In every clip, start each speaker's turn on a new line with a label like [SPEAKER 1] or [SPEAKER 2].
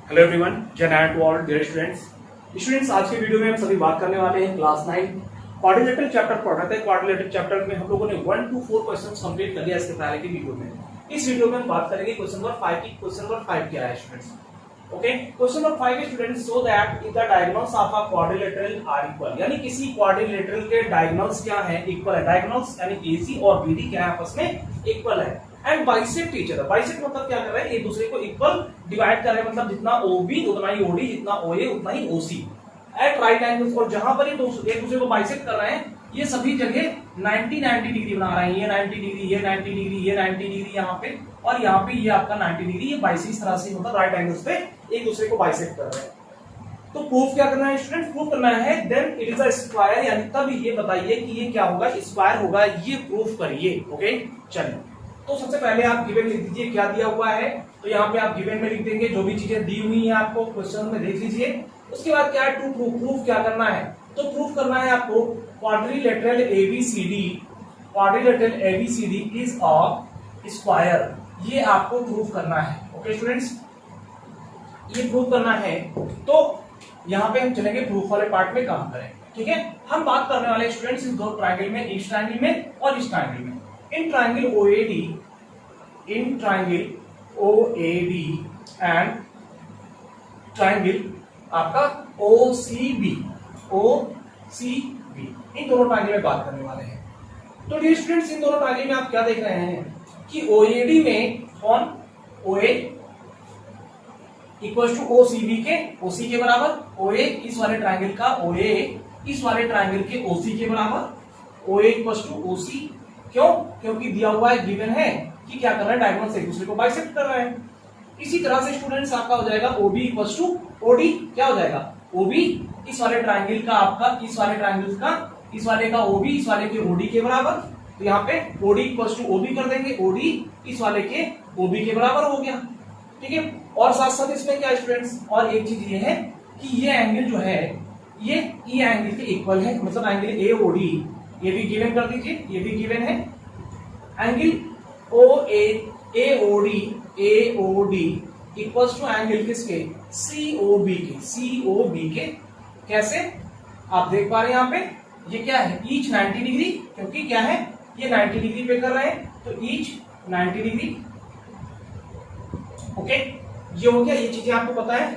[SPEAKER 1] Hello everyone, जय Narayan to all dear students. आज के वीडियो में हम सभी बात करने वाले हैं क्लास 9 क्वाड्रिलेटरल चैप्टर पढ़ रहे थे। क्वाड्रिलेटरल चैप्टर में हम लोगों ने 1 to 4 क्वेश्चंस कंप्लीट कर लिया इसके पहले की वीडियो में। इस वीडियो में हम बात करेंगे क्वेश्चन नंबर 5 की। क्वेश्चन नंबर 5 क्या है स्टूडेंट्स? ओके, क्वेश्चन नंबर 5 है students, so that if the diagonals of a quadrilateral are equal, यानी किसी क्वाड्रिलेटरल के डायगोनल्स क्या है? इक्वल है। डायगोनल्स यानी एसी और बीडी क्या है? आपस में इक्वल है। And bisect each other. Bisect मतलब क्या कर रहे हैं? एक दूसरे को इक्वल डिवाइड कर रहे हैं, मतलब जितना ओबी उतना ही ओडी, जितना ओए उतना ही ओसी एट राइट एंगल्स। और जहां पर ये एक दूसरे को बाइसेक्ट कर रहे हैं, ये सभी जगह 90 डिग्री बना रहे हैं। ये 90 डिग्री, ये 90 डिग्री, ये 90 डिग्री यहाँ पे, और यहाँ पे ये आपका 90 डिग्री। ये बाइसेक्ट इस तरह से मतलब राइट एंगल्स पे एक दूसरे को बाइसेक्ट कर रहे हैं। तो प्रूफ क्या करना है स्टूडेंट? प्रूफ करना है then it is a square, यानी तब ये बताइए कि ये क्या होगा? स्क्वायर होगा। ये प्रूफ करिए। ओके, चलिए। तो सबसे पहले आप गिवन लिख दीजिए क्या दिया हुआ है। तो यहाँ पे आप गिवन में लिख देंगे जो भी चीजें दी हुई हैं आपको क्वेश्चन में, देख लीजिए। उसके बाद क्या है? To proof. प्रूफ क्या करना है? तो प्रूफ करना है आपको quadrilateral ABCD, quadrilateral ABCD is a square. ये आपको प्रूफ करना है। ओके स्टूडेंट्स, ये प्रूफ करना है। तो यहाँ पे हम चलेंगे प्रूफ वाले पार्ट में काम करें। ठीक है, हम बात करने वाले स्टूडेंट्स इस दो ट्रायंगल में, इस ट्रायंगल में और इस ट्रायंगल में। In triangle OAD, in triangle OAD and triangle आपका ओसीबी, ओसीबी, इन दोनों ट्रायंगल में बात करने वाले हैं। तो डियर स्टूडेंट्स, इन दोनों ट्रायंगल में आप क्या देख रहे हैं कि ओएडी में कौन? ओए इक्वल टू ओसीबी के, ओसी के बराबर। ओए इस वाले ट्रायंगल का, ओए इस वाले ट्रायंगल के ओसी के बराबर। ओए इक्वल टू ओसी। क्यों? क्योंकि दिया हुआ है, गिवन है कि क्या कर रहे हैं? डायगोनल से एक दूसरे को बाइसेक्ट कर रहे हैं। इसी तरह से स्टूडेंट्स आपका हो जाएगा ओबी इक्वल टू ओडी। क्या हो जाएगा? ओबी इस वाले ट्रायंगल का आपका, इस वाले ट्रायंगल का, इस वाले का ओबी इस वाले के ओडी के बराबर। तो यहाँ पे ओडी इक्वल टू ओबी कर देंगे। ओडी इस वाले के ओबी के बराबर हो गया। ठीक है, और साथ साथ इसमें क्या स्टूडेंट्स, और एक चीज ये है कि ये एंगल जो है ये ई एंगल के इक्वल है, मतलब एंगल ए ओडी, ये भी गिवन कर दीजिए, ये भी गिवन है। Angle O A OD equals to angle किसके? सीओबी के, सीओबी के। कैसे? आप देख पा रहे हैं यहाँ पे ये क्या है? ईच 90 डिग्री, क्योंकि क्या है? ये 90 डिग्री पे कर रहे हैं, तो ईच 90 डिग्री। ओके, ये हो गया। ये चीजें आपको पता है।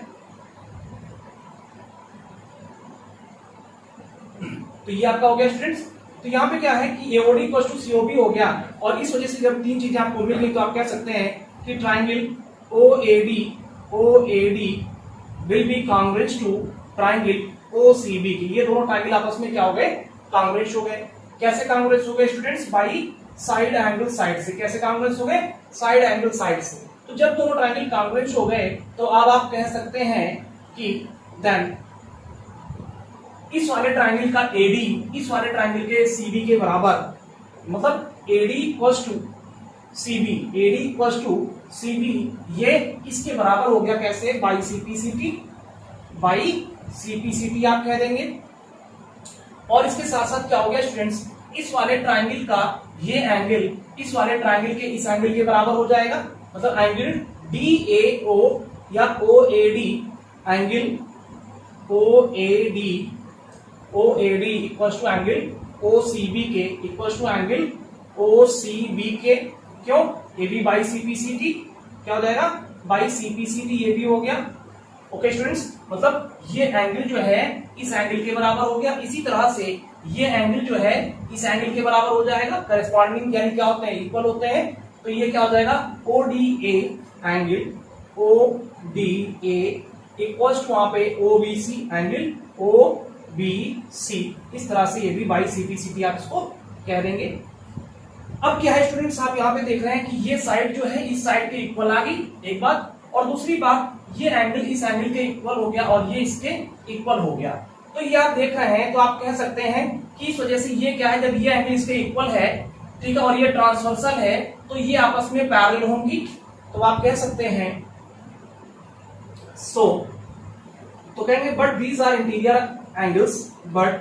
[SPEAKER 1] तो ये आपका हो गया स्टूडेंट्स। तो यहाँ पे क्या है कि एओडी इक्वल टू सीओबी हो गया, और इस वजह से जब तीन चीजें आपको मिल गई तो आप कह सकते हैं कि triangle OAD will be congruent to triangle OCB की। ये दोनों ट्रायंगल आपस में क्या हो गए? कांग्रुएंट हो गए। कैसे कांग्रुएंट हो गए students? By side angle side से। कैसे कांग्रुएंट हो गए? साइड एंगल साइड से। तो जब दोनों ट्रायंगल कांग्रुएंट हो गए तो अब आप कह सकते हैं कि देन इस वाले ट्रायंगल का एडी इस वाले ट्रायंगल के सीबी के बराबर, मतलब AD equals to CB, AD equals to CB, ये इसके बराबर हो गया। कैसे? बाई सीपीसीटी, बाई सीपीसीटी आप कह देंगे। और इसके साथ साथ क्या हो गया स्टूडेंट्स? इस वाले ट्रायंगल का ये एंगल इस वाले ट्रायंगल के इस एंगल के बराबर हो जाएगा, मतलब एंगल डीएओ या OAD, angle OAD equals to angle OCB के, इक्वल्स टू एंगल ओसीबी के। क्यों? ये भी बाई सीपीसीटी क्या हो जाएगा? बाई सीपीसीटी, ये भी हो गया। ओके स्टूडेंट्स, मतलब ये एंगल जो है इस एंगल के बराबर हो गया। इसी तरह से ये एंगल जो है इस एंगल के बराबर हो जाएगा। करस्पॉन्डिंग यानी क्या होते हैं? इक्वल होते हैं। तो ये क्या हो जाएगा? ODA, angle ODA equals to वहां पे ओबीसी, एंगल ओबीसी। इस तरह से ये भी बाई सीपीसीटी आप इसको कह देंगे। अब क्या है स्टूडेंट्स, आप यहाँ पे देख रहे हैं कि ये साइड जो है इस साइड के इक्वल आ गई, एक बात। और दूसरी बात, ये एंगल इस एंगल के इक्वल हो गया और ये इसके इक्वल हो गया। तो ये आप देख रहे हैं, तो आप कह सकते हैं कि इस वजह से ये क्या है, जब ये एंगल इसके इक्वल है, ठीक है, और ये ट्रांसवर्सल है, तो ये आपस में पैरेलल होंगी। तो आप कह सकते हैं तो कहेंगे but these are interior angles, but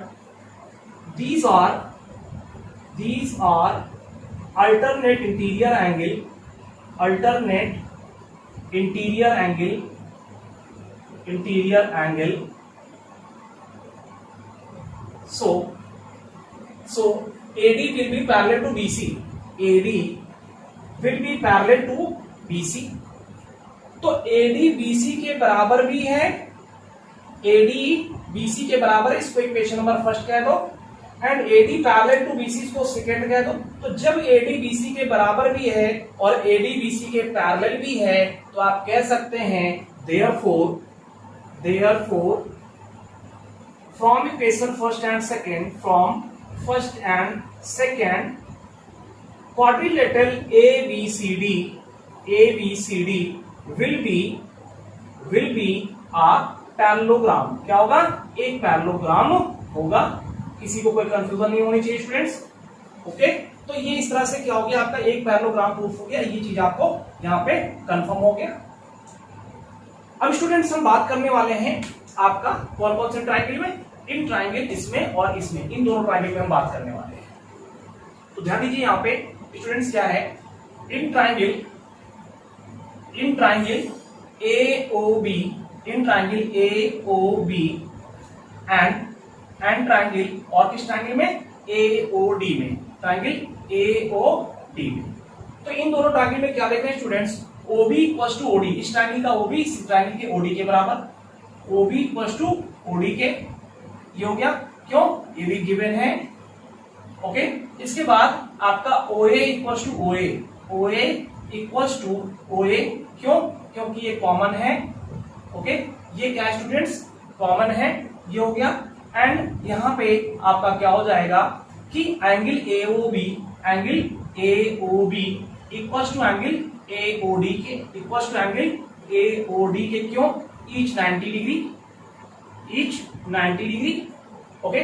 [SPEAKER 1] these are alternate interior angle interior angle. So AD will be parallel to BC. AD will be parallel to BC. तो AD BC के बराबर भी है, AD BC के बराबर, इसको इक्वेशन नंबर फर्स्ट कह दो, and AD parallel to BC इसको सेकंड कह दो। तो जब AD BC के बराबर भी है और AD BC के पैरेलल भी है तो आप कह सकते हैं therefore from equation first and second quadrilateral ABCD will be a parallelogram. क्या होगा? एक पैरेललोग्राम होगा। किसी को कोई कंफ्यूजन नहीं होनी चाहिए स्टूडेंट्स। ओके, तो ये इस तरह से क्या हो गया, आपका एक पैरेललोग्राम प्रूफ हो गया। ये चीज आपको यहाँ पे कंफर्म हो गया। अब स्टूडेंट्स हम बात करने वाले हैं आपका कौन से ट्राइंगल में, इन ट्राइंगल इसमें और इसमें, इन दोनों ट्राइंगल में हम बात करने वाले हैं। तो ध्यान दीजिए यहाँ पे स्टूडेंट्स क्या है, in triangle AOB and triangle, और किस ट्राइंगल में, AOD में, ट्राइंगल AOD में। तो इन दोनों ट्राइंगल में क्या देख रहे हैं students, OB equals to OD, इस ट्राइंगल का OB इस ट्राइंगल के OD के बराबर, OB इक्वल्स टू OD के, ये हो गया। क्यों? ये भी गिवन है। ओके, इसके बाद आपका OA equals to OA equals to OA, क्यों? क्योंकि ये कॉमन है। ओके, ये क्या है स्टूडेंट्स, कॉमन है, ये हो गया। एंड यहाँ पे आपका क्या हो जाएगा कि angle AOB equals to angle AOD के, इक्वल्स टू एंगल AOD के, क्यों? Each 90 degree. ओके,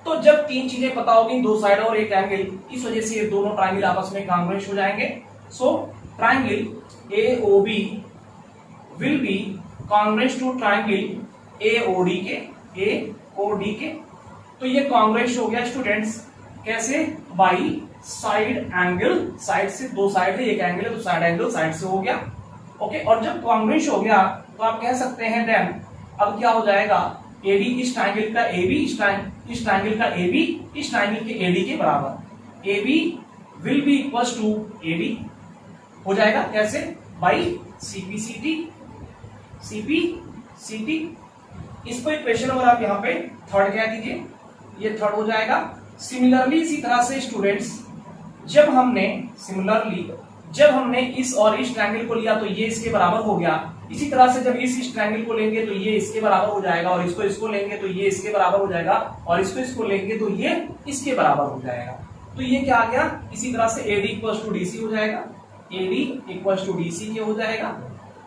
[SPEAKER 1] तो जब तीन चीजें पता होगी, दो साइड और एक एंगल, इस वजह से ये दोनों ट्राइंगल आपस में कांग्रुएंट हो जाएंगे। So triangle AOB will be congruent to triangle AOD के। तो ये कांग्रुएंट हो गया स्टूडेंट्स, कैसे? बाई साइड एंगल, साइड से, दो साइड है, एक एंगल है तो साइड एंगल साइड से हो गया। ओके, और जब कांग्रुएंट हो गया तो आप कह सकते हैं देन अब क्या हो जाएगा, AD इस ट्राइंगल का AB, इस ट्राइंगल का AB इस ट्राइंगल के AD के बराबर, AB will be equals to AD हो जाएगा। कैसे? By CP/CD। इसको इक्वेशन नंबर आप यहाँ पे थर्ड कह दीजिए, ये थर्ड हो जाएगा। सिमिलरली इसी तरह से स्टूडेंट्स जब हमने इस और इस ट्रायंगल को लिया तो ये इसके बराबर हो गया। इसी तरह से जब इस ट्रायंगल को लेंगे तो ये इसके बराबर हो जाएगा, और इसको लेंगे तो ये इसके बराबर हो जाएगा, और इसको लेंगे तो ये इसके बराबर हो जाएगा। तो ये क्या आ गया, इसी तरह से AD इक्वल्स टू DC हो जाएगा, AD इक्वल्स टू DC के हो जाएगा,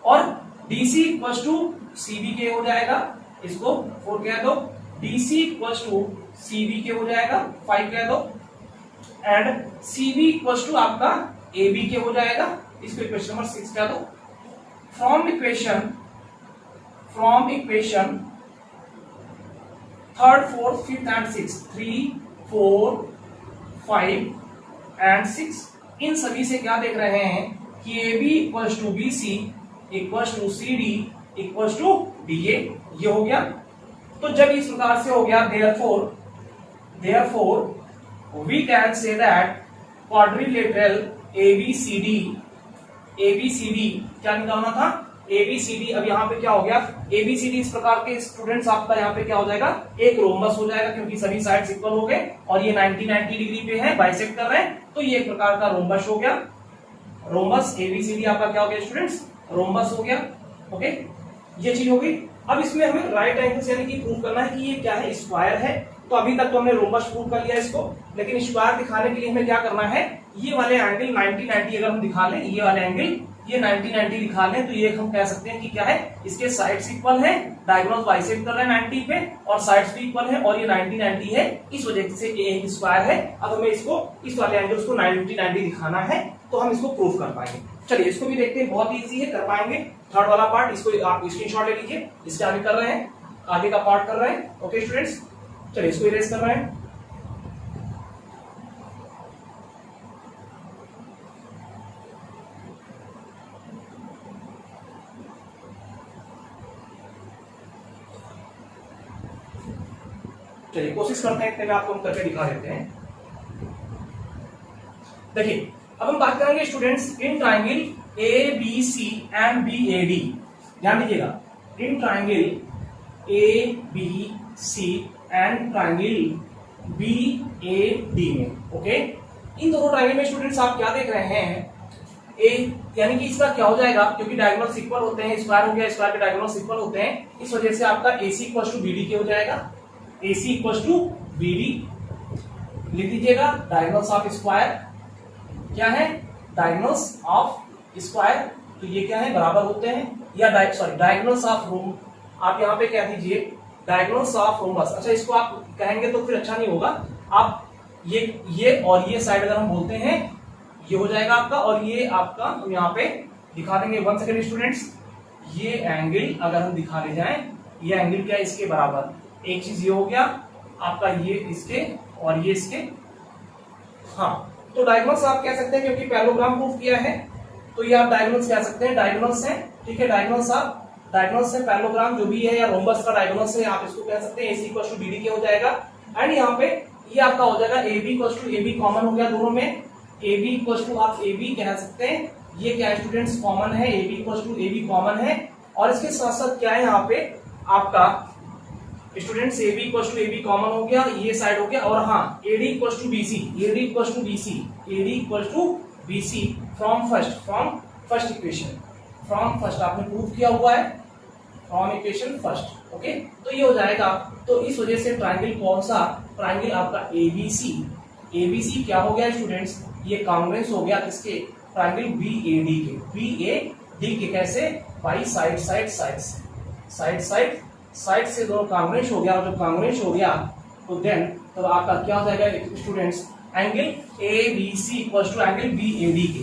[SPEAKER 1] और DC इक्वल्स टू CB के हो जाएगा। इसको 4 कह दो, DC इक्वल्स टू CB के हो जाएगा, 5 कह दो, एंड CB इक्वल्स टू आपका AB के हो जाएगा। इसको इक्वेशन नंबर 6 कह दो। From equation third, fourth, fifth and six, 3, 4, 5 and 6, इन सभी से क्या देख रहे हैं कि AB equals to BC equals to CD equals to DA, ये हो गया। तो जब इस प्रकार से हो गया, therefore we can say that quadrilateral ABCD क्या निकालना था, ABCD। अब यहाँ पे क्या हो गया, ABCD इस प्रकार के स्टूडेंट्स आपका यहाँ पे क्या हो जाएगा, एक रोम्बस हो जाएगा, क्योंकि सभी साइड्स इक्वल हो गए और ये 90 डिग्री पे है, बाइसेक्ट कर रहे हैं, तो ये एक प्रकार का रोम्बस हो गया। रोम्बस ABCD आपका क्या हो गया स्टूडेंट्स, रोम्बस हो गया। ओके, ये चीज हो गई। अब इसमें हमें राइट एंगल यानी कि प्रूव करना है कि ये क्या है, स्क्वायर है। तो अभी तक तो हमने रोम्बस प्रूव कर लिया इसको, लेकिन स्क्वायर दिखाने के लिए हमें क्या करना है, ये वाले एंगल 90 अगर हम दिखा लें, ये वाले एंगल ये 90 दिखा लें, तो ये हम कह सकते हैं कि क्या है, इसके साइड्स इक्वल है, डायगोनल बाइसेक्ट कर रहे हैं 90 पे, और साइड्स भी इक्वल है, और ये 90 है, इस वजह से ये एक स्क्वायर है। अब हमें इसको, इस वाले एंगल्स को 90 दिखाना है, तो हम इसको प्रूव कर पाएंगे। चलिए इसको भी देखते हैं, बहुत इजी है, कर पाएंगे। थर्ड वाला पार्ट, इसको आप स्क्रीनशॉट ले लीजिए, इसके आगे कर रहे हैं, आगे का पार्ट कर रहे हैं। ओके स्टूडेंट्स, चलिए इसको इरेज कर रहे हैं। चलिए कोशिश करते हैं, इतने में आपको हम करके दिखा देते हैं। देखिए अब हम बात करेंगे स्टूडेंट्स इन triangle A B C and B A D. ध्यान दीजिएगा, इन triangle A B C and triangle B A D में। ओके, इन दोनों ट्राइंगल में स्टूडेंट्स आप क्या देख रहे हैं, ए यानी कि इसका क्या हो जाएगा, क्योंकि डायगोनल्स इक्वल होते हैं, स्क्वायर हो गया, स्क्वायर के डायगोनल्स इक्वल होते हैं, इस वजह से आपका AC इक्वल टू BD के हो जाएगा। AC इक्वल टू BD लिख दीजिएगा। डायगोनल्स ऑफ स्क्वायर क्या है, डायगोनल्स ऑफ स्क्वायर, तो ये क्या है, बराबर होते हैं, या डायगोनल्स ऑफ रोम, आप यहाँ पे कह दीजिए डायगोनल्स ऑफ रोम्बस। अच्छा, इसको आप कहेंगे तो फिर अच्छा नहीं होगा, आप ये और ये साइड अगर हम बोलते हैं, ये हो जाएगा आपका, और ये आपका हम यहाँ पे दिखा देंगे। 1 सेकेंड स्टूडेंट्स, ये एंगल अगर हम दिखा ले जाएं, ये एंगल क्या है, इसके बराबर। एक चीज ये हो गया आपका, ये इसके और ये इसके। हाँ, तो डायगोनल्स आप कह सकते हैं, क्योंकि पैरेललोग्राम प्रूफ किया है तो ये आप डायगोनल्स कह सकते हैं, डायगोनल्स हैं, ठीक है, डायगोनल्स है, पैरेललोग्राम जो भी है या रोम्बस का डायगोनल्स है, आप इसको कह सकते हैं। AC इक्वल टू BD के हो जाएगा। एंड यहाँ पे ये आपका हो जाएगा AB equal to AB, common हो गया दोनों में, AB इक्वल टू आप AB कह सकते हैं, ये क्या है स्टूडेंट्स, कॉमन है, AB equal to AB common है। और इसके साथ साथ क्या है यहाँ पे आपका students, AB equal to AB common हो गया, ये साइड हो गया, और हाँ AD equal to BC, AD equal to BC, AD equal to BC from first equation, from first आपने प्रूव किया हुआ है, फ्रॉम इक्वेशन फर्स्ट। ओके, तो ये हो जाएगा। तो इस वजह से ट्राइंगल कौन सा, ट्राइंगल आपका ABC, ABC क्या हो गया स्टूडेंट्स, ये कांग्रुएंस हो गया किसके, ट्राइंगल BAD के, BAD के कैसे, बाई साइड से दोनों कांग्रुएंस हो गया, और जब कांग्रुएंस हो गया तो देन तो आपका क्या हो जाएगा students, angle ABC equal to angle BAD के,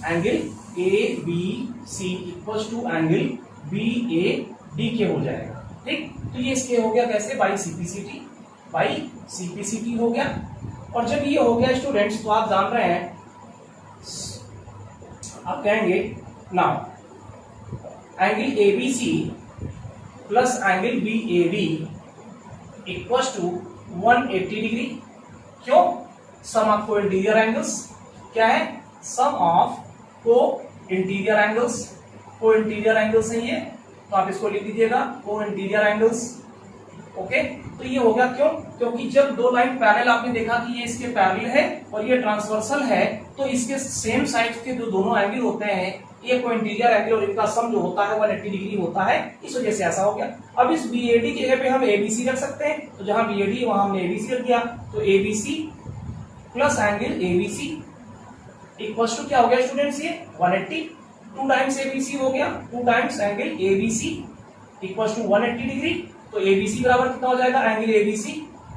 [SPEAKER 1] angle ABC equal to angle BAD के हो जाएगा। ठीक, तो ये इसके हो गया कैसे, बाई CPCT हो गया। और जब ये हो गया स्टूडेंट्स, तो आप जान रहे हैं, आप कहेंगे now angle ABC plus angle BAD equal to 180 degree. क्यों, sum of co interior angles, क्या है, sum of co interior angles, co interior angles है ये, तो आप इसको लिख दीजिएगा, को इंटीरियर एंगल्स। ओके, तो ये हो गया, क्यों, क्योंकि जब दो लाइन पैरेलल आपने देखा कि ये इसके पैरेलल है और ये ट्रांसवर्सल है, तो इसके सेम साइड के जो दोनों एंगल होते हैं, ये को इंटीरियर एंगल और इनका सम जो होता है 180 डिग्री होता है, इस वजह से ऐसा हो गया। अब इस BAD की जगह पे हम ABC रख सकते हैं, तो जहां BAD है वहां हमने ABC रख दिया, तो ABC plus angle ABC equal to क्या हो गया स्टूडेंट्स, ये 180, 2 टाइम्स ABC हो गया, 2 times angle ABC equal to 180 degree. तो ABC बराबर कितना हो जाएगा, एंगल ABC,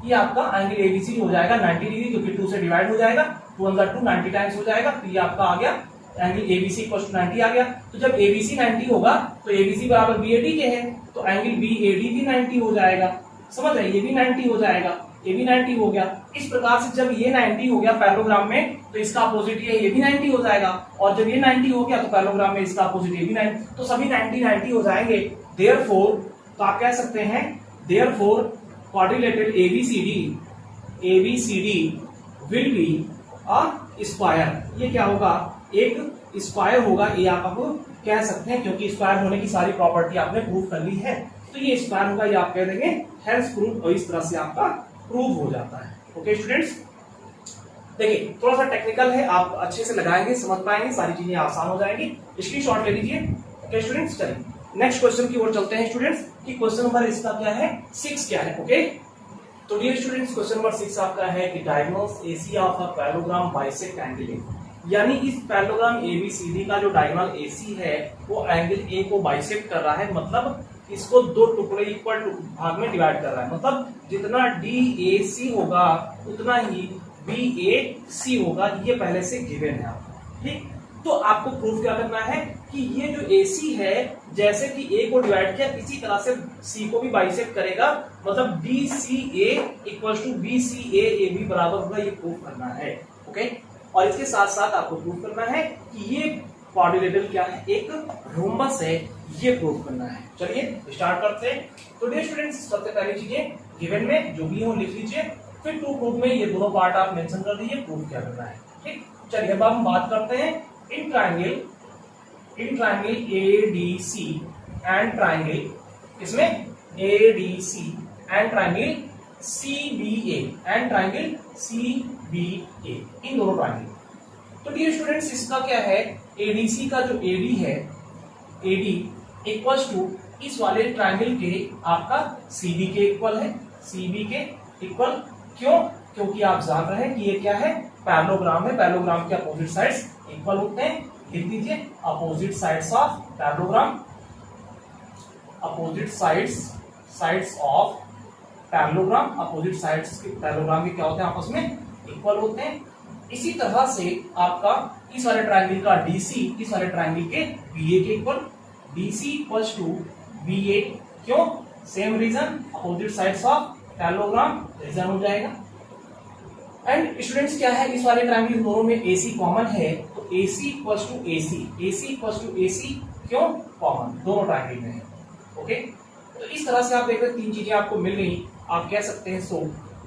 [SPEAKER 1] ये आपका एंगल ABC हो जाएगा 90 डिग्री, क्योंकि 2 से डिवाइड हो जाएगा, 2 × 2 90 टाइम्स हो जाएगा, तो ये आपका आ गया एंगल ABC इक्वल टू 90 आ गया। तो जब ABC 90 होगा तो ABC बराबर BAD के है, तो एंगल BAD भी 90 हो जाएगा, समझ रहे, ये भी 90 हो जाएगा, ये भी 90 हो गया। इस प्रकार से जब ये 90 हो गया पैरेललोग्राम में, तो इसका अपोजिट ये भी 90 हो जाएगा, और जब ये 90 हो गया तो पैरेललोग्राम में इसका अपोजिट ये भी 90, तो सभी 90 हो जाएंगे। देयरफॉर, तो आप कह सकते हैं therefore quadrilateral ABCD will be a square. ये क्या होगा, एक स्क्वायर होगा, ये आप कह सकते हैं, क्योंकि स्क्वायर होने की सारी प्रॉपर्टी आपने प्रूव कर ली है, तो ये स्क्वायर होगा, ये आप कह देंगे हेंस प्रूव, और इस तरह से आपका प्रूव हो जाता है। ओके स्टूडेंट्स, देखिए थोड़ा सा टेक्निकल है, आप अच्छे से लगाएंगे, समझ पाएंगे, सारी चीजें आसान हो जाएंगी, स्क्रीनशॉट ले लीजिए। ओके स्टूडेंट्स, चलिए नेक्स्ट क्वेश्चन की ओर चलते हैं स्टूडेंट्स, कि क्वेश्चन नंबर इसका क्या है, 6 क्या है। ओके, तो डियर स्टूडेंट्स, क्वेश्चन नंबर 6 आपका है कि diagonals AC of a parallelogram bisect angle A, यानी इस पैरेललोग्राम ABCD का जो डायगोनल AC है वो एंगल A को बाइसेक्ट कर रहा है, मतलब इसको दो टुकड़े इक्वल भाग में डिवाइड कर रहा है, मतलब जितना DAC होगा उतना ही BAC होगा, ये पहले से गिवन है आपको। ठीक, तो आपको प्रूफ क्या करना है कि ये जो AC है, जैसे कि A को डिवाइड किया इसी तरह से C को भी बाइसेक्ट करेगा, मतलब DCA इक्वल टू BCAAB बराबर होगा, ये प्रूफ करना है। ओके, और इसके साथ साथ आपको प्रूफ करना है कि ये क्वाड्रिलेटरल क्या है, एक रोम्बस है, ये प्रूफ करना है। चलिए स्टार्ट करते हैं। तो डियर स्टूडेंट्स, सबसे पहली चीजें गिवन में जो भी हो लिख लीजिए, फिर टू प्रूफ में ये दोनों पार्ट आप मेंशन कर दीजिए, प्रूफ क्या करना है। ठीक, चलिए अब हम बात करते हैं in triangle ADC and triangle, इसमें ADC and triangle CBA and triangle CBA, इन दोनों ट्राइंगल। तो डियर स्टूडेंट्स, इसका क्या है, ADC का जो AD है, AD इक्वल्स टू इस वाले ट्राइंगल के आपका CB के इक्वल है, CB के इक्वल। क्यों? क्योंकि आप जान रहे हैं कि ये क्या है, पैरेललोग्राम है, पैरेललोग्राम के अपोजिट साइड्स इक्वल होते हैं। लिख दीजिए opposite sides of parallelogram, opposite sides of parallelogram, opposite sides के पैरेललोग्राम के क्या होते हैं, आपस में इक्वल होते हैं। इसी तरह से आपका इस वाले ट्राइंगल का DC इस वाले ट्राइंगल के BA के equal, DC equals to BA। क्यों? Same reason, opposite sides of parallelogram, reason हो जाएगा। एंड स्टूडेंट्स क्या है, इस वाले ट्राइंगल दोनों में AC कॉमन है, तो AC equals to AC equals to AC। क्यों? कॉमन दोनों ट्राइंगल में है। ओके, तो इस तरह से आप देख रहे 3 चीजें आपको मिल गई। आप कह सकते हैं so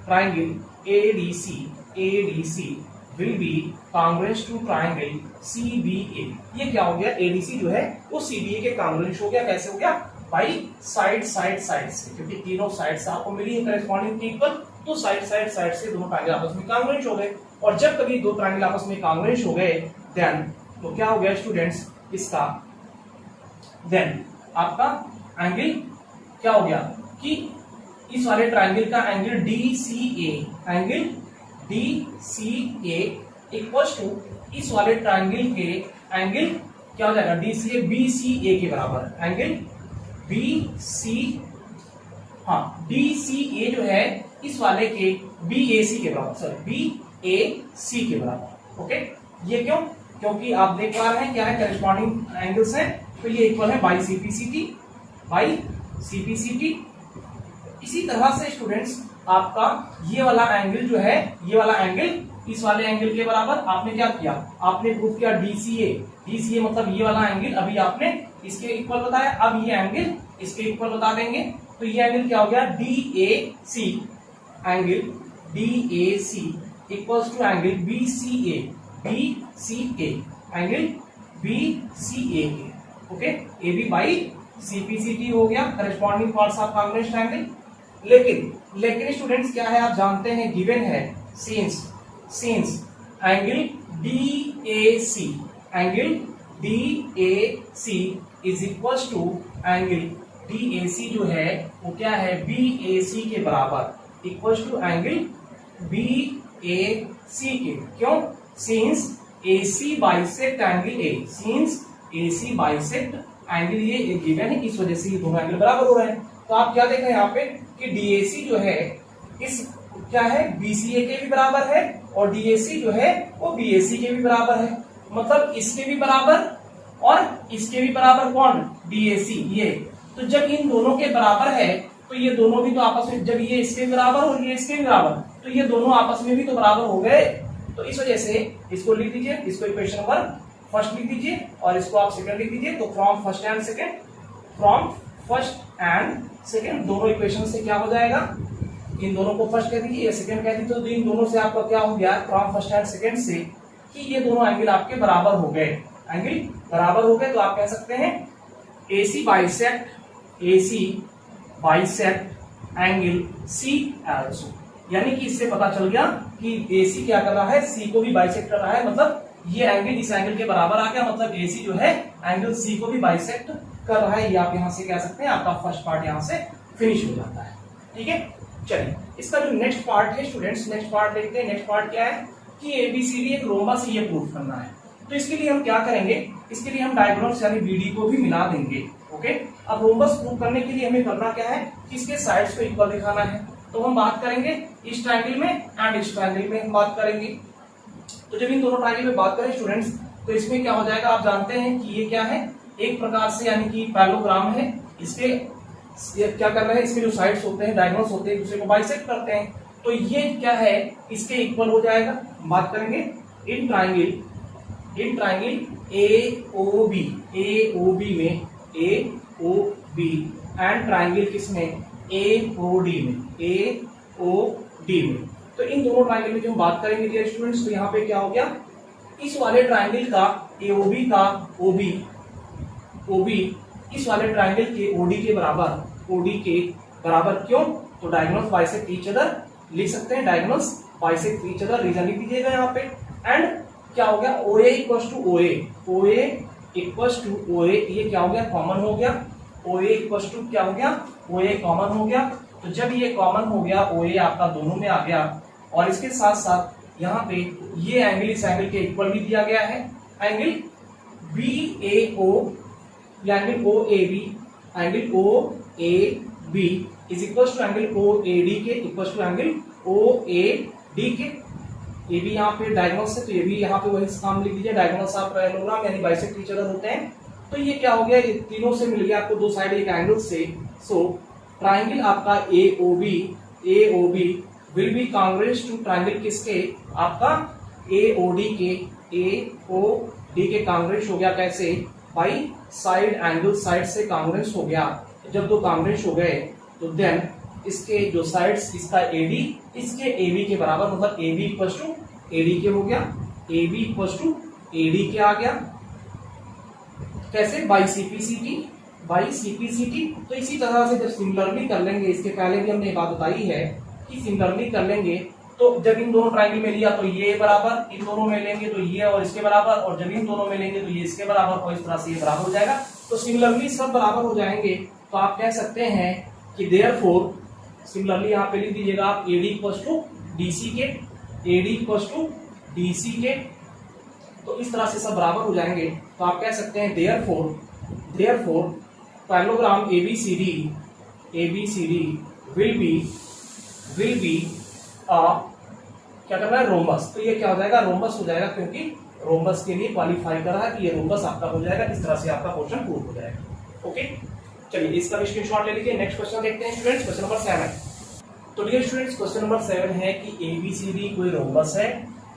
[SPEAKER 1] triangle ADC will be congruent to triangle CBA। ये क्या हो गया, ADC जो है वो CBA के कांग्रुएंट हो गया। कैसे हो गया, बाई साइड से, क्योंकि तीनों साइड से आपको मिली है करेस्पॉन्डिंग इक्वल, तो साइड से दोनों ट्राइंगल आपस में कांग्रुएंट हो गए। और जब कभी दो ट्राइंगल आपस में कांग्रुएंट हो गए देन तो क्या हो गया स्टूडेंट्स, इसका देन आपका एंगल क्या हो गया कि इस वाले ट्राइंगल का एंगल DCA इक्वल्स टू इस वाले ट्राइंगल के एंगल क्या हो जाएगा, DCA BCA के बराबर, एंगल DCA जो है इस वाले के BAC के बराबर, BAC के बराबर। ओके, ये क्यों? क्योंकि आप देख पा रहे हैं क्या है, करेस्पॉन्डिंग एंगल्स है, तो ये इक्वल है बाई CPCT। इसी तरह से स्टूडेंट्स आपका ये वाला एंगल जो है, ये वाला एंगल इस वाले एंगल के बराबर। आपने क्या किया, आपने प्रूफ किया DCA मतलब ये वाला एंगल अभी आपने इसके इक्वल बताया, अब ये एंगल इसके इक्वल बता देंगे। तो ये एंगल क्या हो गया, DAC, angle DAC equals to angle BCA, angle BCA के। ओके, AB बाई CPCT हो गया, corresponding parts of congruent triangle. लेकिन स्टूडेंट्स क्या है, आप जानते हैं गिवन है since angle DAC is equals to angle DAC जो है वो क्या है, BAC के बराबर, इक्वल्स टू एंगल BAC के। क्यों? Since AC bisect angle A, since AC bisect angle ये गिवन है, इस वजह से ये दोनों एंगल बराबर हो रहे हैं। तो आप क्या देख रहे हैं यहाँ पे कि DAC जो है इस क्या है, BCA के भी बराबर है, और DAC जो है वो BAC के भी बराबर है। मतलब इसके भी बराबर और इसके भी बराबर, कौन, DAC ये। तो जब इन दोनों के बराबर है तो ये दोनों भी तो आपस में, जब ये इसके बराबर और ये इसके भी बराबर, तो ये दोनों आपस में भी तो बराबर हो गए। तो इस वजह से इसको लिख दीजिए, इसको इक्वेशन नंबर फर्स्ट लिख दीजिए और इसको आप सेकंड लिख दीजिए। तो फ्रॉम फर्स्ट एंड सेकंड दोनों इक्वेशन से क्या हो जाएगा, इन दोनों को फर्स्ट कह दीजिए, ये सेकंड कह दीजिए। तो इन दोनों से आपका क्या हो गया, फ्रॉम फर्स्ट एंड सेकंड से, कि ये दोनों एंगल आपके बराबर हो गए, तो आप कह सकते हैं AC bisect angle C also, यानी कि इससे पता चल गया कि AC क्या कर रहा है, C को भी बाइसेक्ट कर रहा है। मतलब ये एंगल इस एंगल के बराबर आ गया, मतलब AC जो है एंगल C को भी बाइसेक्ट कर रहा है। ये आप यहां से कह सकते हैं, आपका फर्स्ट पार्ट यहां से फिनिश हो जाता है। ठीक है, चलिए इसका जो नेक्स्ट पार्ट है स्टूडेंट्स, नेक्स्ट पार्ट देखते हैं। नेक्स्ट पार्ट क्या है कि ABCD एक रोम्बस ये प्रूफ करना है। तो इसके लिए हम क्या करेंगे, इसके लिए हम डायगोनल्स यानी BD को भी मिला देंगे। ओके, अब रोम्बस प्रूफ करने के लिए हमें करना क्या है कि इसके साइड्स को इक्वल दिखाना है। तो हम बात करेंगे इस ट्रायंगल में एंड इस ट्रायंगल में हम बात करेंगे। तो जब इन दोनों ट्रायंगल में बात करें स्टूडेंट्स, तो इसमें क्या हो जाएगा, आप जानते हैं कि ये क्या है, एक प्रकार से यानी कि पैरेललोग्राम है। इसके क्या कर रहे हैं, इसके जो साइड्स होते हैं, डायगोनल्स होते हैं, एक दूसरे को बाइसेक्ट करते हैं। तो ये क्या है, इसके इक्वल हो जाएगा। बात करेंगे इन ट्रायंगल AOB में AOB एंड ट्रायंगल किसमें AOD में, AOD में। तो इन दोनों ट्राइंगल में जो हम बात करेंगे डियर स्टूडेंट्स, तो यहाँ पे क्या हो गया, इस वाले ट्राइंगल का AOB का OB इस वाले ट्राइंगल के OD के बराबर, क्यों, तो डायगोनल्स बाइसेक्ट ईच अदर लिख सकते हैं, diagonals bisect each other, reason लिख दीजिएगा यहाँ पे। एंड क्या हो गया, OA इक्वल्स टू OA, ये क्या हो गया, कॉमन हो गया, OA इक्वल्स टू क्या हो गया, OA कॉमन हो गया। तो जब ये कॉमन हो गया, OA आपका दोनों में आ गया, और इसके साथ साथ यहाँ पे ये एंगल इस एंगल के इक्वल भी दिया गया है, एंगल BAO या angle OAB is equals to angle OAD के इक्वल्स टू एंगल OAD के। ये भी यहाँ पे डायगोनल्स है, तो ये भी यहाँ पे वही काम लिख दीजिए, डायगोनल्स ऑफ पैरेललोग्राम यानी बाइसेक्ट ईच अदर होते हैं। तो ये क्या हो गया, ये तीनों से मिल गया आपको दो साइड एक एंगल से। सो ट्राइंगल आपका AOB will be congruent to triangle किसके, आपका AOD के कांग्रुएंट हो गया, कैसे, बाई साइड एंगल, साइड से कांग्रुएंट हो गया। जब दो कांग्रुएंट हो गए तो देन इसके जो साइड्स, इसका AD इसके AB के बराबर, मतलब AB इक्वल्स टू AD के हो गया, AB इक्वल्स टू AD के आ गया, कैसे, बाई CPCT। तो इसी तरह से जब सिमिलरली कर लेंगे, इसके पहले भी हमने बात बताई है कि सिमिलरली कर लेंगे, तो जब इन दोनों ट्राइंगल में लिया तो ये बराबर, इन दोनों में लेंगे तो ये और इसके बराबर, और जब इन दोनों में लेंगे तो ये इसके बराबर, और इस तरह से ये बराबर हो जाएगा। तो सिमिलरली सब बराबर हो जाएंगे, तो आप कह सकते हैं कि देयरफॉर, सिमिलरली यहाँ पे लिख दीजिएगा आप AD इक्वल्स टू DC के, AD इक्वल्स टू DC के। तो इस तरह से सब बराबर हो जाएंगे, तो आप कह सकते हैं therefore parallelogram ABCD will be क्या करना है, रोम्बस। तो ये क्या हो जाएगा, रोम्बस हो जाएगा, क्योंकि रोम्बस के लिए क्वालिफाई कर रहा है कि ये रोम्बस आपका हो जाएगा। इस तरह से आपका क्वेश्चन प्रूव हो जाएगा। ओके, चलिए इसका भी स्क्रीनशॉट ले लीजिए। नेक्स्ट क्वेश्चन देखते हैं स्टूडेंट्स, क्वेश्चन नंबर 7। तो डियर स्टूडेंट्स, क्वेश्चन नंबर 7 है कि ABCD कोई रोम्बस है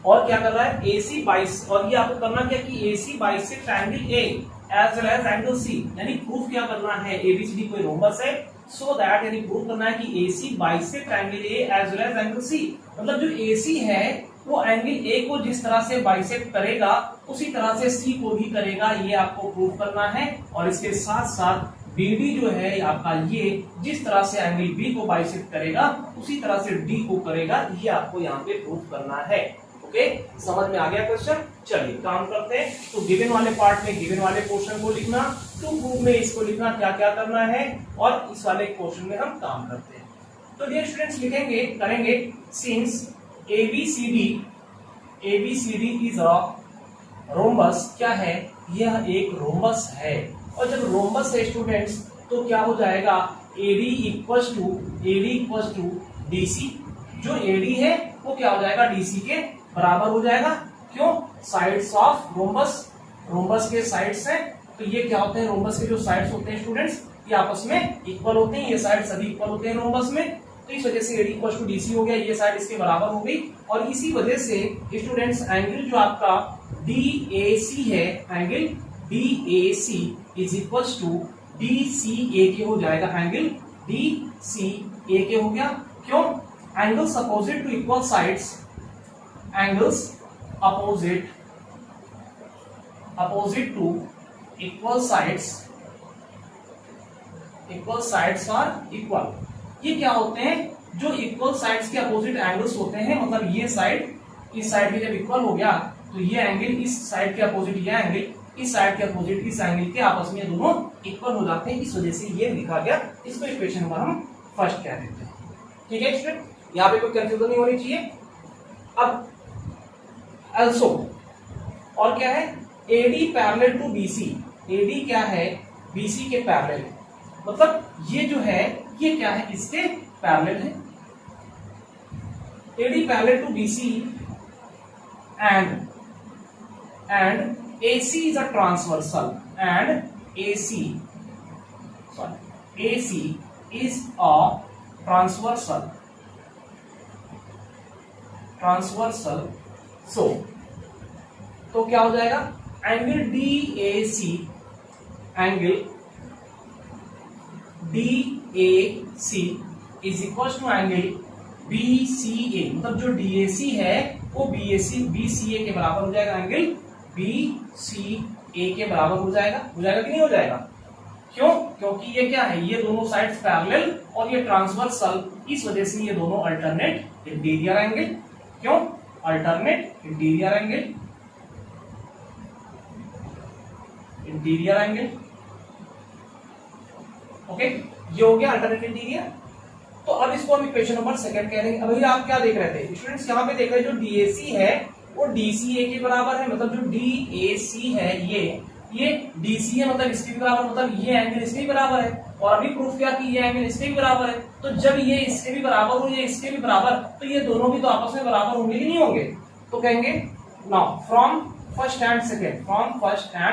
[SPEAKER 1] और क्या कर रहा है, AC बाइस, और ये आपको करना क्या कि AC bisect angle A as well as angle C, यानी प्रूफ क्या करना है, ABCD कोई रोम्बस है, सो दैट यानी प्रूफ करना है कि AC bisect angle A as well as angle C। मतलब जो AC है वो एंगल A को जिस तरह से बाइसेक्ट करेगा उसी तरह से C को भी करेगा, ये आपको प्रूफ करना है। और इसके साथ साथ BD जो है आपका, ये जिस तरह से एंगल B को बाइसेक्ट करेगा उसी तरह से D को करेगा, ये आपको यहाँ पे प्रूफ करना है। ओके, समझ में आ गया क्वेश्चन। चलिए काम करते हैं। तो गिवन वाले पार्ट में गिवन वाले क्वेश्चन को लिखना, टू प्रूफ में इसको लिखना, क्या क्या करना है, और इस वाले क्वेश्चन में हम काम करते हैं। तो डियर स्टूडेंट्स करेंगे since ABCD is a rhombus, क्या है, यह एक रोम्बस है। और जब रोम्बस है स्टूडेंट्स तो क्या हो जाएगा, AD इक्वल्स टू DC। जो AD है वो क्या हो जाएगा, DC के बराबर हो जाएगा। क्यों, साइड्स ऑफ रोम्बस के साइड्स हैं, तो ये क्या होते हैं, रोम्बस के जो साइड्स होते हैं स्टूडेंट्स, ये आपस में इक्वल होते हैं, ये साइड सभी इक्वल होते हैं रोम्बस में। तो इस वजह से AD इक्वल टू DC हो गया, ये साइड इसके बराबर हो गई। और इसी वजह से स्टूडेंट्स एंगल जो आपका DAC है, angle DAC is equals to DCA के हो जाएगा, एंगल DCA के हो गया। क्यों, angles opposite to equal sides, angles opposite to equal sides are equal. ये क्या होते हैं, जो इक्वल साइड्स के अपोजिट एंगल्स होते हैं, मतलब ये साइड इस साइड के जब इक्वल हो गया तो ये एंगल इस साइड के अपोजिट, ये एंगल इस साइड के अपोजिट इस एंगल के आपस में दोनों इक्वल हो जाते हैं। इस वजह से ये लिखा गया, इसको इक्वेशन नंबर हम फर्स्ट कह देते हैं। ठीक है स्टूडेंट, यहाँ पे कोई कंफ्यूजन नहीं होनी चाहिए। अब also और क्या है, AD parallel to BC, AD क्या है, BC के पैरेलल, मतलब ये जो है ये क्या है, इसके पैरेलल है। AD parallel to BC and AC is a transversal, and AC is a transversal, so तो क्या हो जाएगा, angle DAC DAC is equal to angle BCA, मतलब जो DAC है वो BCA के बराबर हो जाएगा, एंगल BCA के बराबर हो जाएगा कि नहीं हो जाएगा? क्यों? क्योंकि ये क्या है, ये दोनों साइड्स पैरेलल और ये ट्रांसवर्सल, इस वजह से ये दोनों अल्टरनेट इंटीरियर एंगल। क्यों? Alternate interior angle. ओके, ये हो गया अल्टरनेट इंटीरियर। तो अब इसको हम इक्वेशन नंबर सेकंड कह रहे हैं। अभी आप क्या देख रहे थे स्टूडेंट्स, यहाँ पे देख रहे हैं जो DAC है वो DCA के बराबर है, मतलब जो DAC है ये DC है, मतलब इसके भी बराबर, मतलब ये एंगल इसके भी बराबर है। और अभी प्रूफ किया कि ये एंगल इसके भी बराबर है। तो जब ये इसके भी बराबर हो, ये इसके भी बराबर, तो ये दोनों भी तो आपस में बराबर होंगे कि नहीं होंगे? तो कहेंगे now from first and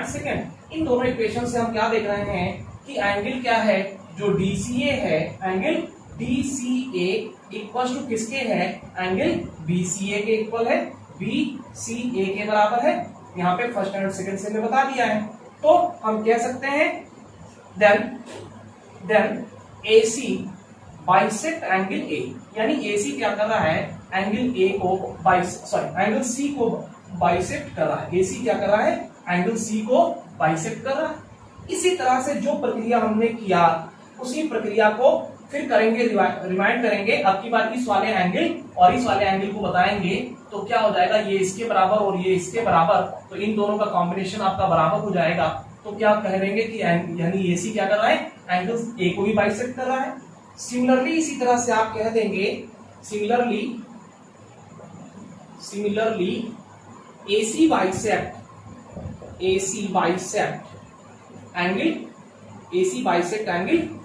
[SPEAKER 1] second in दोनों इक्वेशन से हम क्या देख रहे हैं कि एंगल क्या है, जो DCA है, एंगल DCA इक्वल टू किसके है, एंगल BCA के इक्वल है, BCA के बराबर है। यहाँ पे फर्स्ट एंड सेकंड से मैं बता दिया है। तो हम कह सकते हैं then AC bisect angle A, यानी AC क्या कर रहा है, एंगल A को एंगल C को बाइसेक्ट कर रहा है। AC क्या कर रहा है, एंगल C को बाइसेक्ट कर रहा है। इसी तरह से जो प्रक्रिया हमने किया उसी प्रक्रिया को फिर करेंगे, रिमाइंड करेंगे। अब की बार इस वाले एंगल और इस वाले एंगल को बताएंगे तो क्या हो जाएगा, ये इसके बराबर और ये इसके बराबर, तो इन दोनों का कॉम्बिनेशन आपका बराबर हो जाएगा। तो क्या कह देंगे कि यानी AC क्या कर रहा है, एंगल A को भी बाइसेक्ट कर रहा है। सिमिलरली इसी तरह से आप कह देंगे similarly AC bisect angle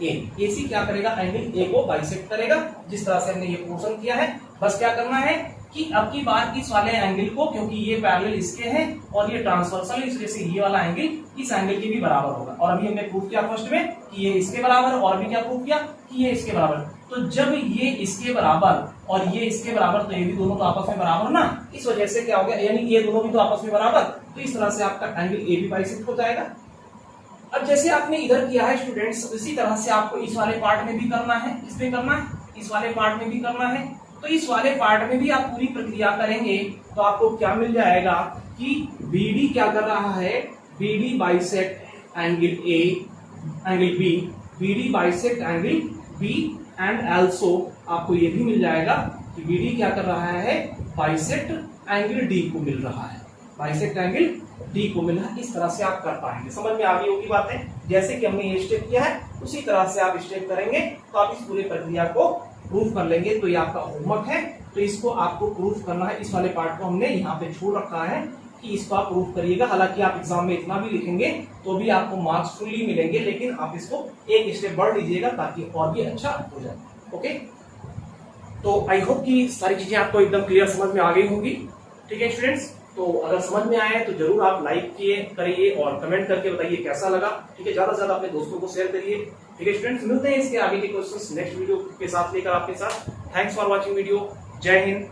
[SPEAKER 1] A। AC क्या करेगा, एंगल A को बाइसेक्ट करेगा, जिस तरह से हमने ये पोर्शन किया है। बस क्या करना है कि अब की बार इस वाले एंगल को, क्योंकि ये पैरेलल इसके हैं और ये ट्रांसवर्सल, इस वजह से ये वाला एंगल इस एंगल के भी बराबर होगा। और अभी हमने प्रूफ किया फर्स्ट में कि ये इसके बराबर है, और भी क्या प्रूफ किया कि ये इसके बराबर। तो जब ये इसके बराबर और ये इसके बराबर, तो ये भी दोनों तो आपस में बराबर ना, इस वजह से क्या हो गया, यानी ये दोनों भी तो आपस में बराबर, तो इस तरह से आपका एंगल A भी बाइसेक्ट हो जाएगा। अब जैसे आपने इधर किया है स्टूडेंट्स, इसी तरह से आपको इस वाले पार्ट में भी करना है, इसमें करना है, इस वाले पार्ट में भी करना है। तो इस वाले पार्ट में भी आप पूरी प्रक्रिया करेंगे तो आपको क्या मिल जाएगा कि BD क्या कर रहा है, BD bisect angle A, angle B, BD bisect angle B and also आपको ये भी मिल जाएगा कि BD क्या कर रहा है, बाइसेक्ट एंगल D को मिल रहा है, बाइसेक्ट एंगल D को मिल रहा है। इस तरह से आप कर पाएंगे। समझ में आ गई होगी बातें, जैसे कि हमने ये स्टेप किया है उसी तरह से आप स्टेप करेंगे तो आप इस पूरी प्रक्रिया को प्रूफ कर लेंगे। तो ये आपका होमवर्क है, तो इसको आपको प्रूफ करना है। इस वाले पार्ट को हमने यहाँ पे छोड़ रखा है कि इसको आप प्रूफ करिएगा। हालांकि आप एग्जाम में इतना भी लिखेंगे तो भी आपको मार्क्स फुल्ली मिलेंगे, लेकिन आप इसको एक स्टेप बढ़ लीजिएगा ताकि और भी अच्छा हो जाए। ओके, तो आई होप कि सारी चीजें आपको एकदम क्लियर समझ में आ गई होंगी। ठीक है स्टूडेंट्स, तो अगर समझ में आया है तो जरूर आप लाइक करिए और कमेंट करके बताइए कैसा लगा। ठीक है, ज्यादा से ज्यादा अपने दोस्तों को शेयर करिए। ठीक है स्टूडेंट्स, मिलते हैं इसके आगे के क्वेश्चंस नेक्स्ट वीडियो के साथ लेकर आपके साथ। Thanks for watching video. जय हिंद।